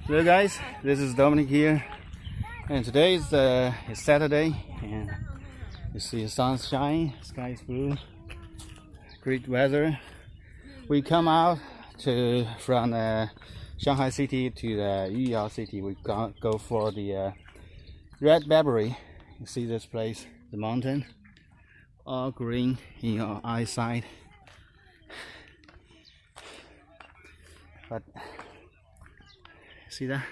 Hello guys, this is Dominic here, and today is Saturday, and you see the sunshine, sky is blue, great weather. We come out from Shanghai city to the Yuyao city. We go for the red Barberry. You see this place, the mountain, all green in your eyesight. But see that?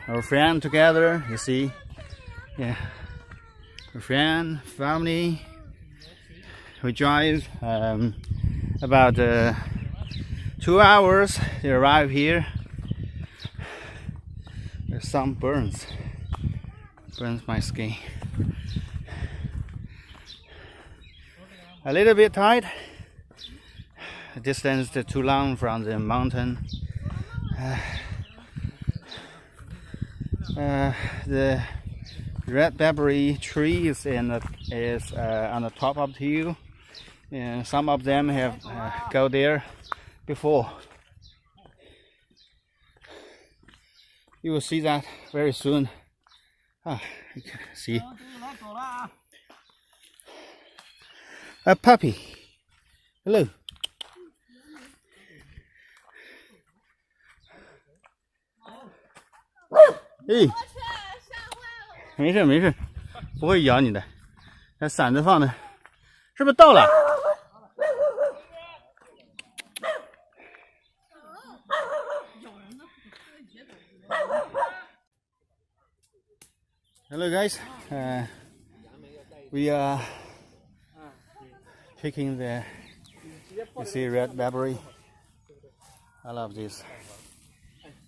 Our friend together, you see, yeah. Our friend, family. We drive about 2 hours to arrive here. The sun burns my skin. A little bit tight. The distance is too long from the mountain. The red Barberry tree is on the top of the hill, and some of them have go there before. You will see that very soon. You can see a puppy. Hello. Hey. 没事没事，不会咬你的。那伞子放的，是不是到了？ Hello guys, we are picking you see red Barberry. I love this.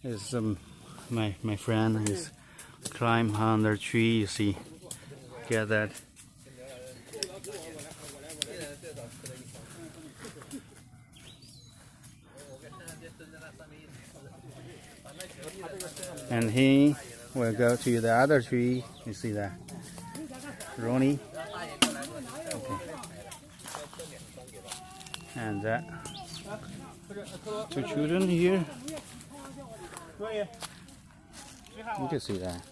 This is my friend is climb on the tree. You see, get that. And he will go to the other tree. You see that, Ronnie. Okay. And that. 2 children here. You can see that.